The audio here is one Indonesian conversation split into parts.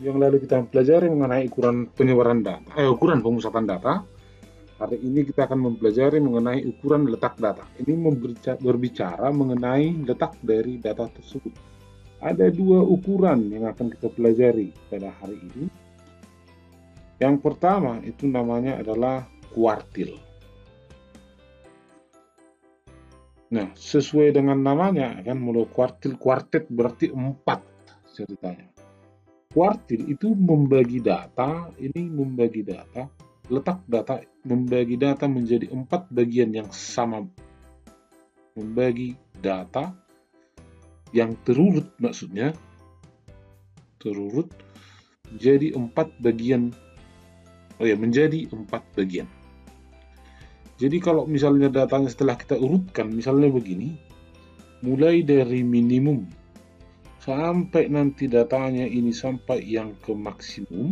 yang lalu kita pelajari mengenai ukuran penyebaran data, ukuran pemusatan data. Hari ini kita akan mempelajari mengenai ukuran letak data. Ini berbicara mengenai letak dari data tersebut. Ada dua ukuran yang akan kita pelajari pada hari ini. Yang pertama itu namanya adalah kuartil. Nah, sesuai dengan namanya kan, mulai kuartil, kuartet berarti 4 ceritanya. Kuartil itu membagi data, letak data, membagi data menjadi 4 bagian yang sama. Membagi data yang terurut, maksudnya terurut jadi 4 bagian. Menjadi 4 bagian. Jadi kalau misalnya datanya setelah kita urutkan, misalnya begini, mulai dari minimum sampai nanti datanya ini sampai yang ke maksimum,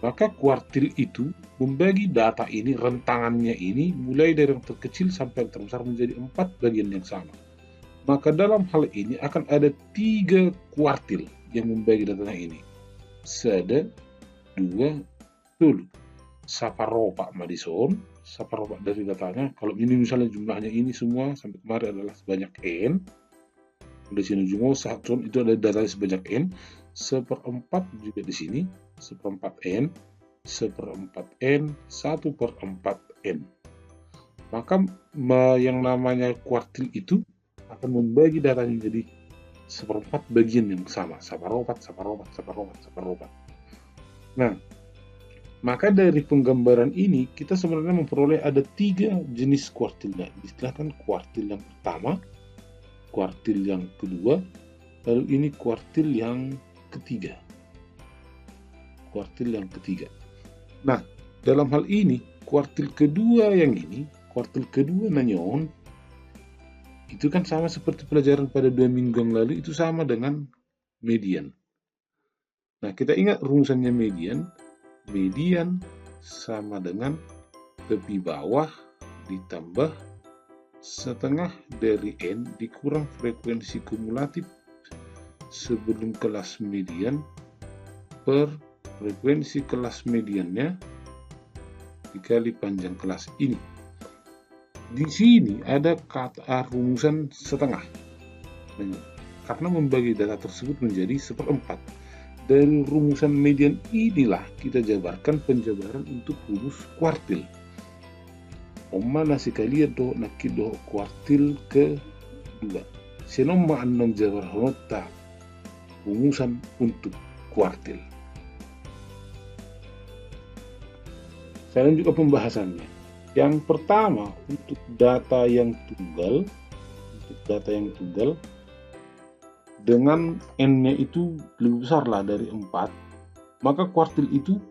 maka kuartil itu membagi data ini, rentangannya ini, mulai dari yang terkecil sampai yang terbesar menjadi 4 bagian yang sama. Maka dalam hal ini akan ada 3 kuartil yang membagi datanya ini. Sada, dua, dulu. Saparopa Madison, saparopa dari datanya. Kalau ini misalnya jumlahnya ini semua sampai kemarin adalah sebanyak n. Di sini juga satu itu ada datanya sebanyak n. Seperempat juga di sini seperempat n, seperempat n, 1/4 n. Maka yang namanya kuartil itu akan membagi datanya menjadi seperempat bagian yang sama, saparopat, saparopat, saparopat, saparopat. Nah, maka dari penggambaran ini kita sebenarnya memperoleh ada 3 jenis kuartilnya. Istilahkan kuartil yang pertama, kuartil yang kedua, lalu ini kuartil yang ketiga. Kuartil yang ketiga. Nah, dalam hal ini kuartil kedua yang ini, kuartil kedua nanyon, itu kan sama seperti pelajaran pada 2 minggu yang lalu, itu sama dengan median. Nah, kita ingat rumusannya median. Median sama dengan lebih bawah ditambah setengah dari n dikurang frekuensi kumulatif sebelum kelas median per frekuensi kelas mediannya dikali panjang kelas ini. Di sini ada kata rumusan setengah, karena membagi data tersebut menjadi seperempat. Dari rumusan median inilah kita jabarkan penjabaran untuk rumus kuartil. Oma nasi kalian do nakido kuartil kedua. Senoma anong jabar honota rumusan untuk kuartil. Saya juga pembahasannya. Yang pertama untuk data yang tunggal, dengan n-nya itu lebih besar lah dari 4, maka kuartil itu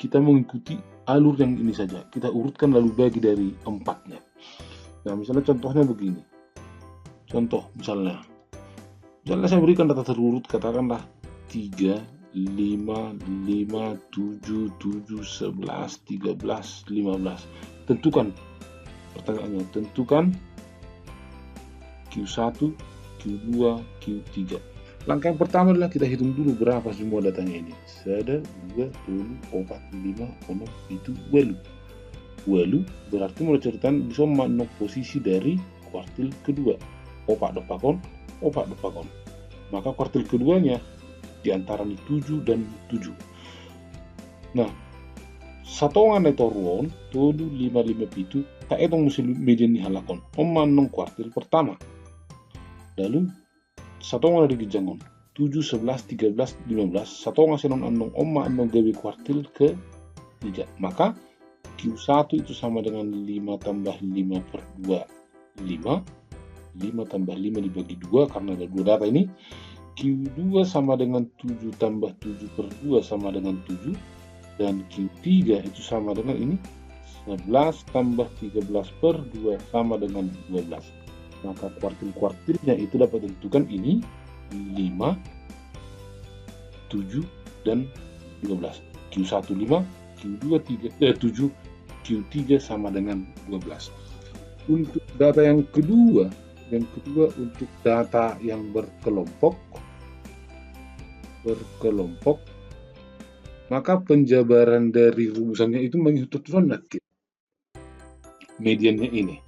kita mengikuti alur yang ini saja. Kita urutkan lalu bagi dari 4-nya. Nah, misalnya contohnya begini. Contoh misalnya saya berikan data terurut, katakanlah 3, 5, 5, 7, 7, 11, 13, 15. Tentukan, pertanyaannya, tentukan Q1, Q2, Q3. Langkah yang pertama adalah kita hitung dulu berapa semua datanya ini. 1, 2, 3, 4, 5, 6, 7, 8. 8 berarti mulai ceritaan bisa mana posisi dari kuartil kedua. Opak depakon. Maka kuartil keduanya di antara 7 dan 7. Nah, satongan itu ruon, 7, 5, 5, 7, tak etong musim median halakon. Manong kuartil pertama. Lalu satongan dari gijangon 7, 11, 13, 15. Satongan senon anong anong gawe kuartil ke 3. Maka Q1 itu sama dengan 5 tambah 5 per 2, 5. 5 tambah 5 dibagi 2 karena ada 2 data ini. Q2 sama dengan 7 tambah 7 per 2 sama dengan 7. Dan Q3 itu sama dengan ini, 11 tambah 13 per 2 sama dengan 12. Maka kuartil-kuartilnya itu dapat tentukan ini 5, 7, dan 12. Q1 5, Q2 7, Q3 sama dengan 12. Untuk data yang kedua untuk data yang berkelompok, berkelompok, maka penjabaran dari rumusannya itu mengikut nakit mediannya ini,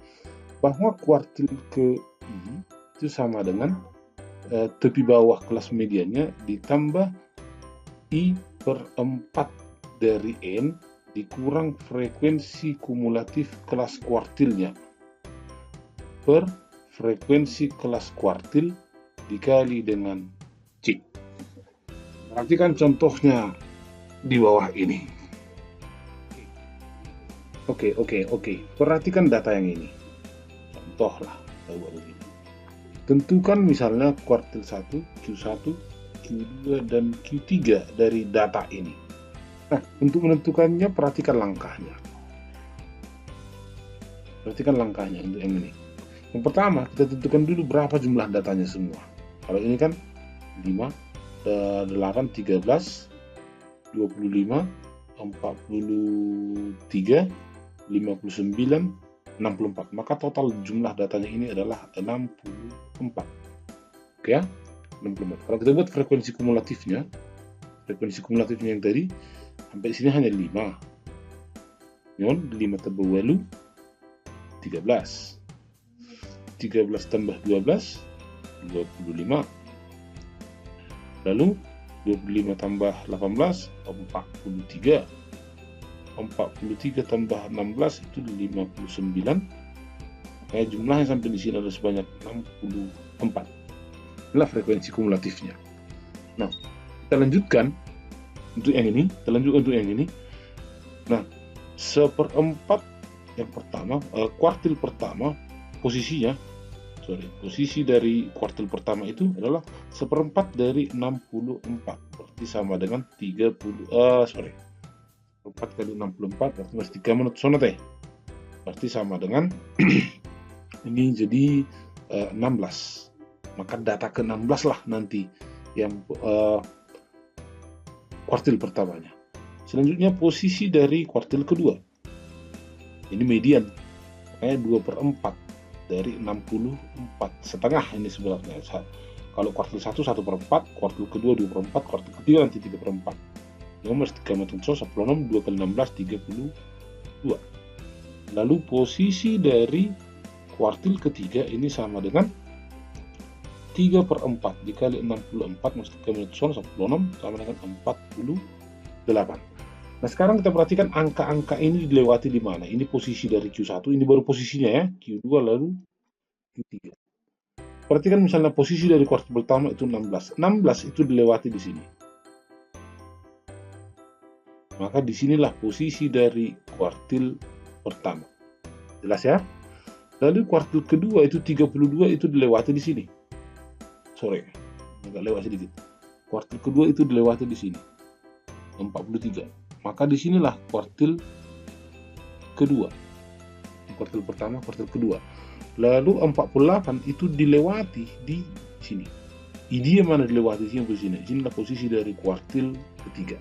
bahwa kuartil ke I itu sama dengan tepi bawah kelas mediannya ditambah I per 4 dari N dikurang frekuensi kumulatif kelas kuartilnya per frekuensi kelas kuartil dikali dengan C. Perhatikan contohnya di bawah ini. Oke. Perhatikan data yang ini. Contoh lah, coba begini. Tentukan misalnya kuartil 1, Q1, Q2, dan Q3 dari data ini. Nah, untuk menentukannya, perhatikan langkahnya. Perhatikan langkahnya untuk yang ini. Yang pertama, kita tentukan dulu berapa jumlah datanya semua. Kalau ini kan 5, 8, 13, 25, 43, 59, 64. Maka total jumlah datanya ini adalah 64. Oke ya, 64. Kalau kita buat frekuensi kumulatifnya yang tadi sampai sini hanya 5. Nyon 5 tambah 8 13. 13 tambah 12 25. Lalu 25 tambah 18 43. 43 tambah 16 itu 59. Makanya jumlahnya sampai di sini ada sebanyak 64. Inilah frekuensi kumulatifnya. Nah, kita lanjutkan untuk yang ini. Nah, seperempat yang pertama, kuartil pertama, posisi dari kuartil pertama itu adalah seperempat dari 64, berarti sama dengan 4 kali 64 berarti mesti menurut sana teh. Berarti sama dengan ini jadi 16. Maka data ke-16 lah nanti yang kuartil pertamanya. Selanjutnya posisi dari kuartil kedua. Ini median. Makanya 2/4 dari 64 setengah ini sebenarnya. Kalau kuartil 1 1/4, kuartil kedua 2/4, kuartil ketiga nanti 3/4. Nomor 3 10 2 kali 16 32. Lalu posisi dari kuartil ketiga ini sama dengan 3/4 dikali 64 mesti 3 10 sama dengan 48. Nah, sekarang kita perhatikan angka-angka ini dilewati di mana. Ini posisi dari Q1, ini baru posisinya ya, Q2 lalu Q3. Perhatikan misalnya posisi dari kuartil pertama itu 16. 16 itu dilewati di sini. Maka disinilah posisi dari kuartil pertama. Jelas ya? Lalu kuartil kedua itu 32 itu dilewati di sini. Agak lewat sedikit. Kuartil kedua itu dilewati di sini. 43. Maka disinilah kuartil kedua. Kuartil pertama, kuartil kedua. Lalu 48 itu dilewati di sini. Ini mana dilewati sini di sini. Inilah posisi dari kuartil ketiga.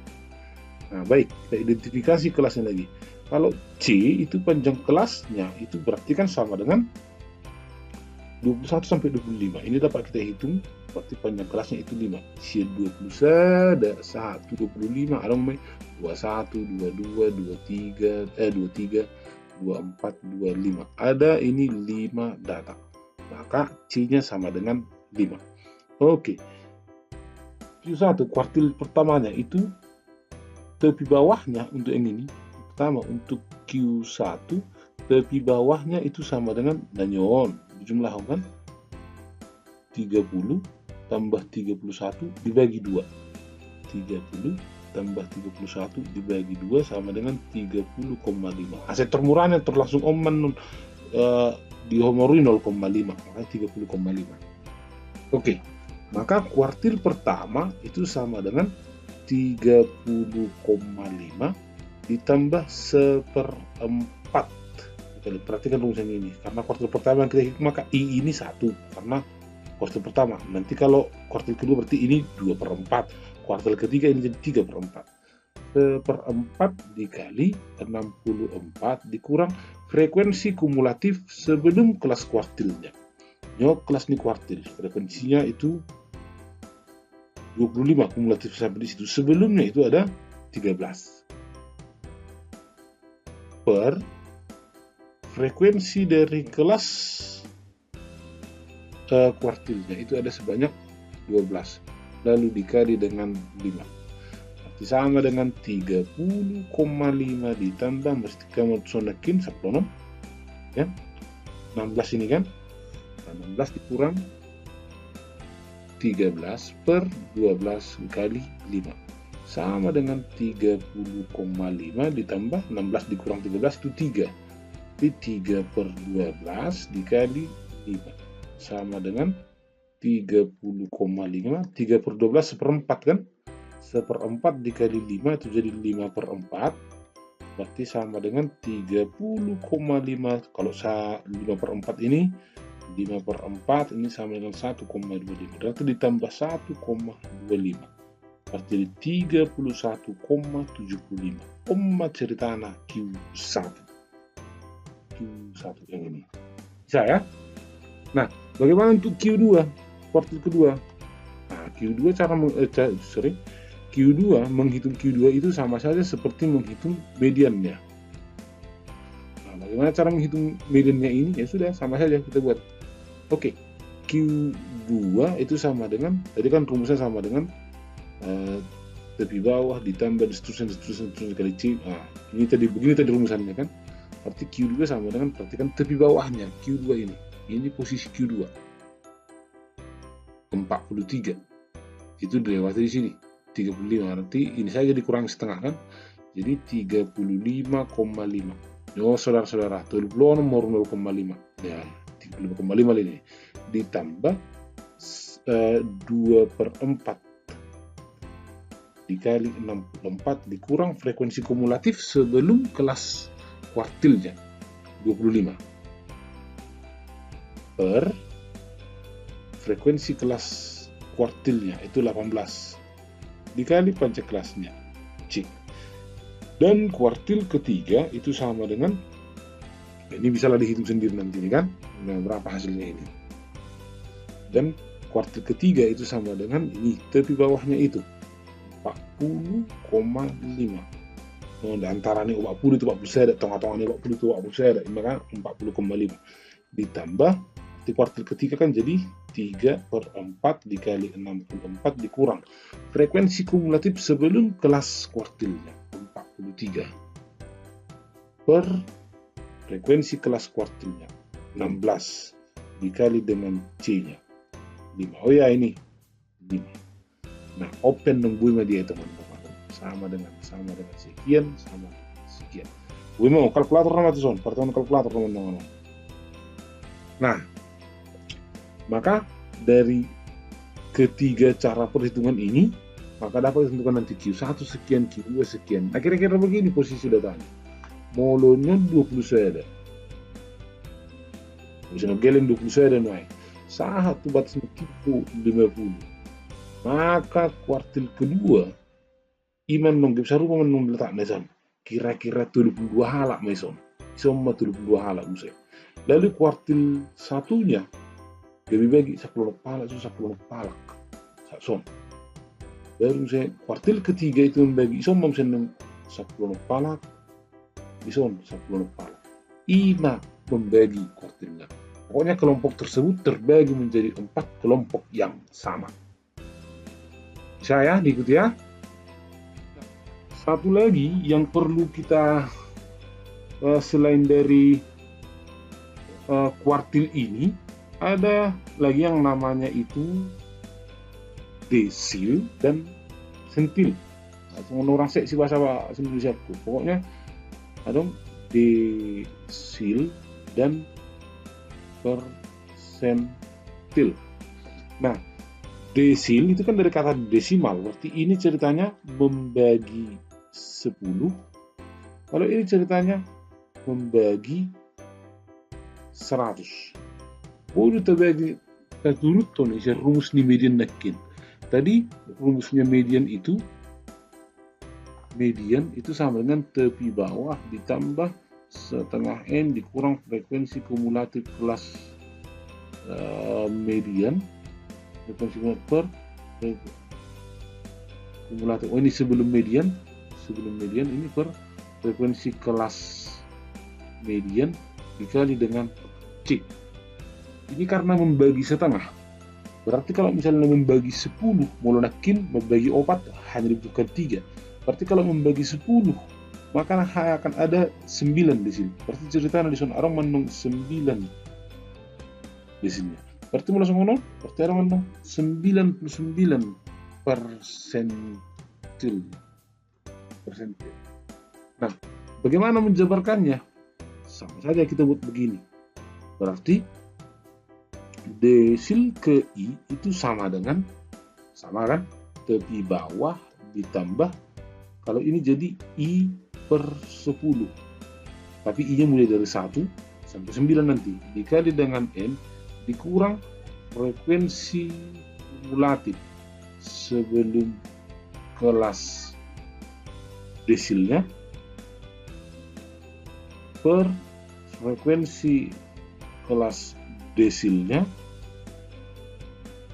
Nah, baik, kita identifikasi kelasnya lagi. Kalau C itu panjang kelasnya itu berarti kan sama dengan 21 sampai 25. Ini dapat kita hitung, berarti panjang kelasnya itu 5. C 21, ada 1, 25, ada 21, 22, 23, 24, 25. Ada ini 5 data. Maka C-nya sama dengan 5. Oke. Q1 kuartil pertamanya itu tepi bawahnya untuk yang ini. Pertama untuk Q1 tepi bawahnya itu sama dengan danyon jumlah kan 30 tambah 31 dibagi 2. 30 tambah 31 dibagi 2 sama dengan 30,5. Aset termurahnya terlangsung oman dihomori 0,5, makanya 30,5. Oke, maka kuartil pertama itu sama dengan 30,5 ditambah 1/4. Perhatikan rumusan ini. Karena kuartil pertama yang kita hitung, maka I ini 1 karena kuartil pertama. Nanti kalau kuartil kedua berarti ini 2/4. Kuartil ketiga ini jadi 3/4. 1/4 dikali 64 dikurang frekuensi kumulatif sebelum kelas kuartilnya. Kelas ini kuartil. Frekuensinya itu 25 kumulatif sampai di situ. Sebelumnya itu ada 13. Per frekuensi dari kelas kuartilnya itu ada sebanyak 12. Lalu dikali dengan 5. Berarti sama dengan 30,5 ditambah mesti kamu sonakin 10 ya. 16 ini kan. 16 dikurang 13 per 12 kali 5 sama dengan 30,5 ditambah 16 dikurang 13 itu 3. Jadi 3 per 12 dikali 5 sama dengan 30,5. 3 per 12 seperempat kan. Seperempat dikali 5 itu jadi 5 per 4. Berarti sama dengan 30,5. Kalau 5 per 4 ini 5 per 4 ini sama dengan 1,25. Berarti ditambah 1,25. Berarti 31,75. Cerita anak Q1. Q1 yang ini. Bisa ya? Nah, bagaimana untuk Q2? Kuartil kedua. Nah, Q2 Q2 menghitung Q2 itu sama saja seperti menghitung mediannya. Nah, bagaimana cara menghitung mediannya ini? Ya sudah, sama saja kita buat. Oke, Q2 itu sama dengan, tadi kan rumusnya sama dengan tepi bawah ditambah seterusnya kali C. Nah, begini tadi rumusannya kan. Berarti Q2 sama dengan, perhatikan tepi bawahnya Q2 ini. Ini posisi Q2. 43. Itu dilewati di sini. 35. Berarti ini saja dikurangi setengah kan. Jadi 35,5. Oh, saudara-saudara, 30 nomor 0,5. Ya, 35,5 ini. Ditambah 2 per 4 dikali 64 dikurang frekuensi kumulatif sebelum kelas kuartilnya 25 per frekuensi kelas kuartilnya itu 18 dikali panjang kelasnya C. Dan kuartil ketiga itu sama dengan, ini bisa lah dihitung sendiri nanti kan, nah, berapa hasilnya ini. Dan kuartil ketiga itu sama dengan ini tepi bawahnya itu 40,5. Oh, antara ini 40 itu 40 saya, tengah-tengah ini 40 itu 40 saya, maka 40,5 ditambah di kuartil ketiga kan jadi 3 per 4 dikali 64 dikurang frekuensi kumulatif sebelum kelas kuartilnya 43 per frekuensi kelas kuartilnya 16 dikali dengan C-nya 5. Oh ya, ini 5. Nah, open nungguin dia teman-teman, sama dengan sekian sama sekian. Gue mau kalkulator nama tuh son, pertemuan kalkulator teman-teman. Nah, maka dari ketiga cara perhitungan ini, maka dapat ditentukan nanti Q1 sekian, Q2 sekian. Nah, kira-kira begini posisi datanya. Molonnya 20 seda. Bisa ngegelin 20 seda naik. Satu batasnya Q 50. Maka kuartil kedua iman nong bisa rupa nong letak nesan kira-kira 32 halak meson semua 32 halak musik. Lalu kuartil satunya lebih bagi 10 palak susah 10 palak son. Baru saya kuartil ketiga itu membagi semua mesin 10 palak bison 10 palak. Ima membagi kuartilnya. Pokoknya kelompok tersebut terbagi menjadi 4 kelompok yang sama. Saya diikuti ya. Satu lagi yang perlu kita selain dari kuartil ini, ada lagi yang namanya itu desil dan sentil. Orang sih bahasa Indonesia. Pokoknya ada desil dan persentil. Nah, desil itu kan dari kata desimal, berarti ini ceritanya membagi 10. Kalau ini ceritanya membagi 100. Udah terbagi turut tuh nih rumus nih median nakin. Tadi rumusnya median itu sama dengan tepi bawah ditambah setengah N dikurang frekuensi kumulatif kelas median frekuensi per kumulatif. Oh, ini sebelum median ini per frekuensi kelas median dikali dengan C. Ini karena membagi setengah. Berarti kalau misalnya membagi 10, molonakin membagi 4 hanya dibutuhkan 3. Berarti kalau membagi 10, maka akan ada 9 di sini. Berarti ceritanya di sana orang menung 9 di sini. Berarti mulai sama 0, berarti orang menung 99 persentil. Nah, bagaimana menjabarkannya? Sama saja kita buat begini. Berarti desil ke I itu sama kan? Tepi bawah ditambah, kalau ini jadi I per 10. Tapi I-nya mulai dari 1 sampai 9 nanti. Dikali dengan N, dikurang frekuensi kumulatif sebelum kelas desilnya per frekuensi kelas desilnya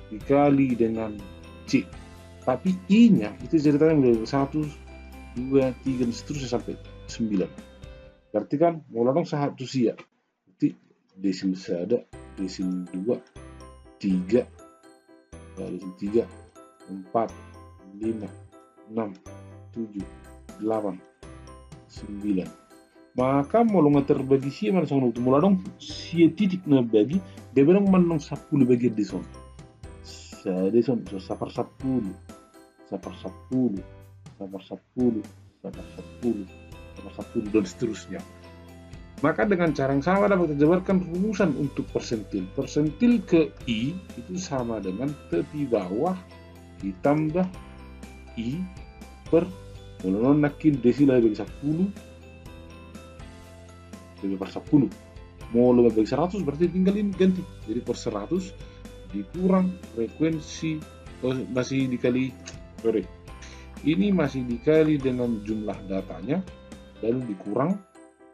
dikali dengan C. Tapi I-nya itu ceritanya mulai dari 1, 2, 3 dan seterusnya sampai 9. Berarti kan mulai satu sia. Berarti desil ada, desil 2, 3, desil 3, 4, 5, 6, 7, 8, 9. Maka mulai terbagi sia mana sang nutu mulai sia titik na bagi dia bilang menang 10 bagi deson. Deson so sapar 10, sapar 10, sapar 10, sapar 10, sapar 10 dan seterusnya. Maka dengan cara yang sama dapat dijabarkan rumusan untuk persentil. Persentil ke I itu sama dengan tepi bawah ditambah I per mulai nakin desil bagi 10 lebih per 10. Mau lebih bagi 100 berarti tinggal ini ganti. Jadi per 100 dikurang frekuensi masih dikali ini masih dikali dengan jumlah datanya, lalu dikurang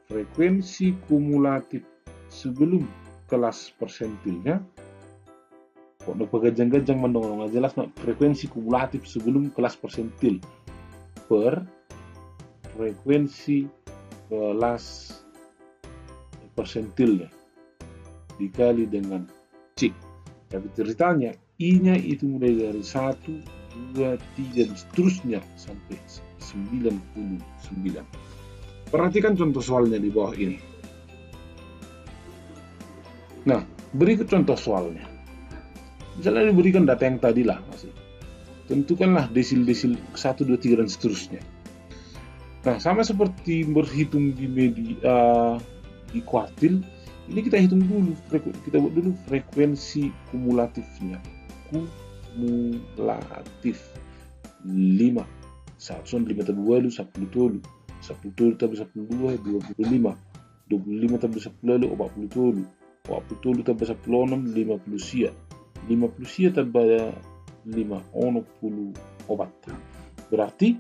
frekuensi kumulatif sebelum kelas persentilnya. Kok pegajang-gajang mendong jelas frekuensi kumulatif sebelum kelas persentil per frekuensi kelas persentilnya dikali dengan C. Tapi ceritanya I-nya itu mulai dari 1, 2, 3 dan seterusnya sampai 99. Perhatikan contoh soalnya di bawah ini. Nah, berikut contoh soalnya. Misalnya diberikan data yang tadi lah masih. Tentukanlah desil-desil 1, 2, 3 dan seterusnya. Nah, sama seperti berhitung di di kuartil, ini kita hitung dulu, kita buat dulu frekuensi kumulatifnya. Kumulatif 5. 1 tambah 2 10 tolu. 10 tambah 10 25. 25 tambah 10 40 tolu. 40 tolu tambah 10 50 sia. 50 sia tambah 5 10 obat. Berarti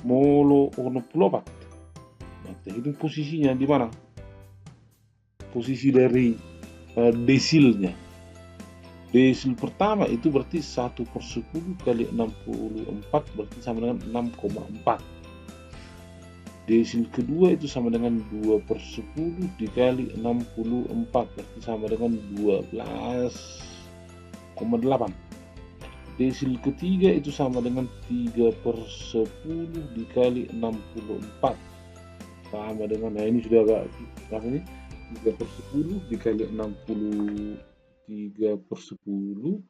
molo 10 obat. Nah, kita hitung posisinya di mana? Posisi dari desilnya. Desil pertama itu berarti 1 per 10 kali 64 berarti sama dengan 6,4. Desil kedua itu sama dengan 2 per 10 dikali 64 berarti sama dengan 12,8. Desil ketiga itu sama dengan 3 per 10 dikali 64 sama dengan, nah ini sudah agak apa nih, 3 per 10 dikali 63 per 10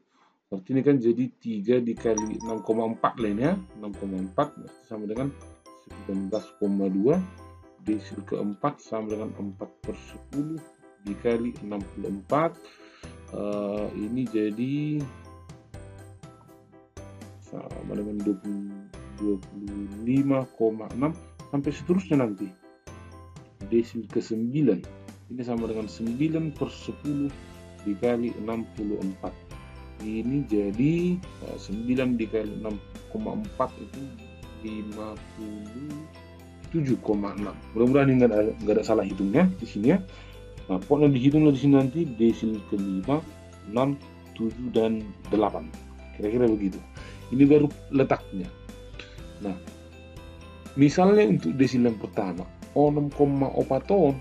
berarti ini kan jadi 3 dikali 6,4 lainnya 6,4 berarti sama dengan 19,2. Desil keempat sama dengan 4 per 10 dikali 64 ini jadi sama dengan 25,6 sampai seterusnya nanti. Desil ke-9 ini sama dengan 9 per 10 dikali 64. Ini jadi 9 dikali 6,4 itu 57,6. Mudah-mudahan ini nggak ada salah hitungnya di sini ya. Nah, pokoknya dihitung di sini nanti desil ke-5, 6, 7 dan 8. Kira-kira begitu. Ini baru letaknya. Nah, misalnya untuk desil yang pertama, 6,4 ton,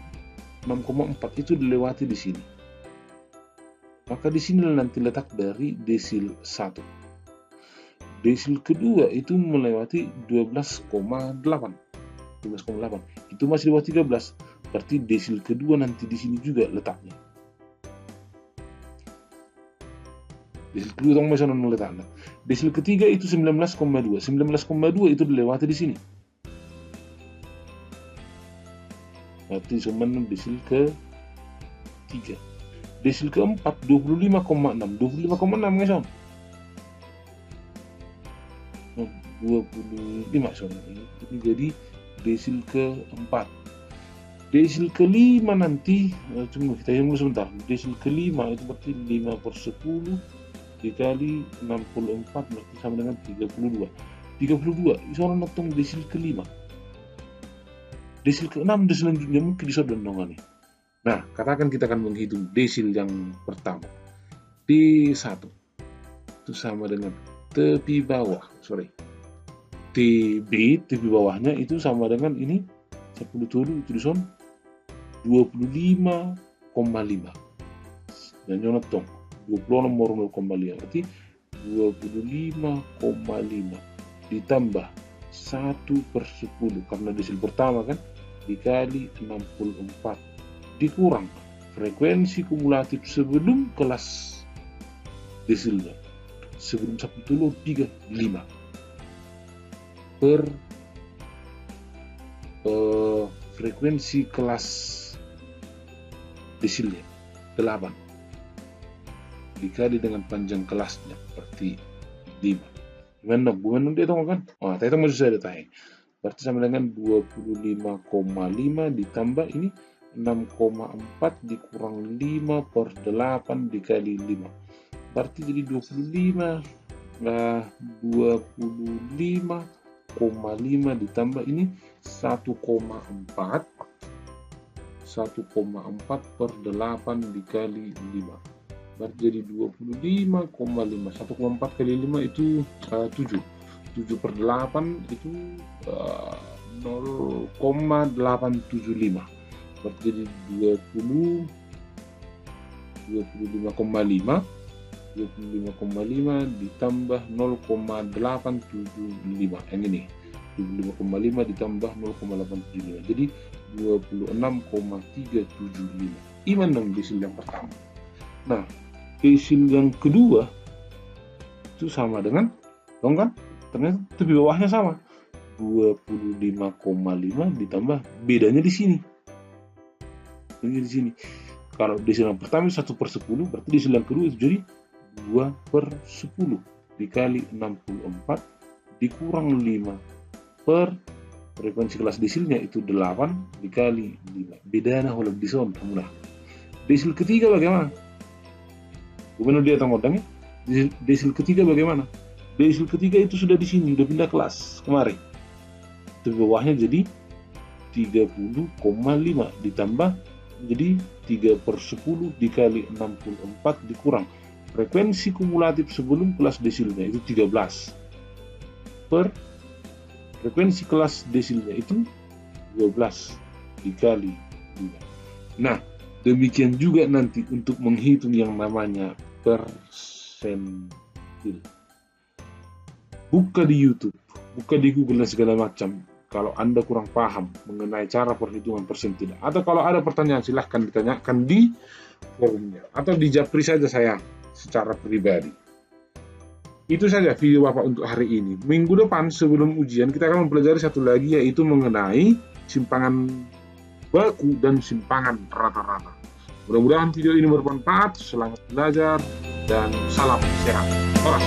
6,4 itu dilewati di sini. Maka di sini nanti letak dari desil 1. Desil kedua itu melewati 12,8. Itu masih di bawah 13. Berarti desil kedua nanti di sini juga letaknya. Desil kedua tong masih letaknya. Desil ketiga itu 19,2. 19,2 itu dilewati di sini. Berarti cuma desil ke-3. Desil keempat 25,6. 25,6 guys, 25 sorry. Ini jadi desil keempat. Desil kelima nanti, tunggu kita hitung sebentar. Desil kelima itu berarti 5/10 dikali 64 berarti sama dengan 32. 32 itu orang nonton desil kelima. Desil ke-6 dan selanjutnya mungkin disodonongan nih. Nah, katakan kita akan menghitung desil yang pertama. D1 itu sama dengan tepi bawah, tepi bawahnya itu sama dengan ini 10 tulu itu dison 25,5 dan nyonotong 20 nomor 0,5 berarti 25,5 ditambah 1/10 karena desil pertama kan dikali 64 dikurang frekuensi kumulatif sebelum kelas desilnya sebelum 1,35 per frekuensi kelas desilnya 8 dikali dengan panjang kelasnya berarti 5. Gimana dia tahu kan? Oh, kita masih saya tanya. Berarti sama dengan 25,5 ditambah ini 6,4 dikurang 5/8 dikali 5. Berarti jadi 25. Nah, 25,5 ditambah ini 1,4 1,4/8 dikali 5. Berarti jadi 25,5. 1,4 kali 5 itu 7. 7/8 itu 0,875. Berarti jadi 25,5 ditambah 0,875 yang ini 25,5 ditambah 0,875 jadi 26,375. Iman dong desil yang pertama. Nah, desil yang kedua itu sama dengan dong kan? Ternyata tepi bawahnya sama 25,5 ditambah bedanya di sini. Ini di sini. Kalau desil yang pertama 1/10 berarti desil yang kedua itu jadi 2/10 dikali 64 dikurang 5 per frekuensi kelas desilnya itu 8 dikali 5. Bedanya oleh dison kamulah. Desil ketiga bagaimana? Gimana dia tanggodangnya? Desil ketiga bagaimana? Desil ketiga itu sudah di sini, udah pindah kelas kemarin. Di bawahnya jadi 30,5 ditambah jadi 3/10 dikali 64 dikurang frekuensi kumulatif sebelum kelas desilnya itu 13 per frekuensi kelas desilnya itu 12 dikali 2. Nah, demikian juga nanti untuk menghitung yang namanya persentil. Buka di YouTube, buka di Google dan segala macam. Kalau Anda kurang paham mengenai cara perhitungan persentil, atau kalau ada pertanyaan silahkan ditanyakan di forumnya atau di japri saja saya secara pribadi. Itu saja video Bapak untuk hari ini. Minggu depan sebelum ujian kita akan mempelajari satu lagi yaitu mengenai simpangan baku dan simpangan rata-rata. Mudah-mudahan video ini bermanfaat. Selamat belajar dan salam sehat. Horas.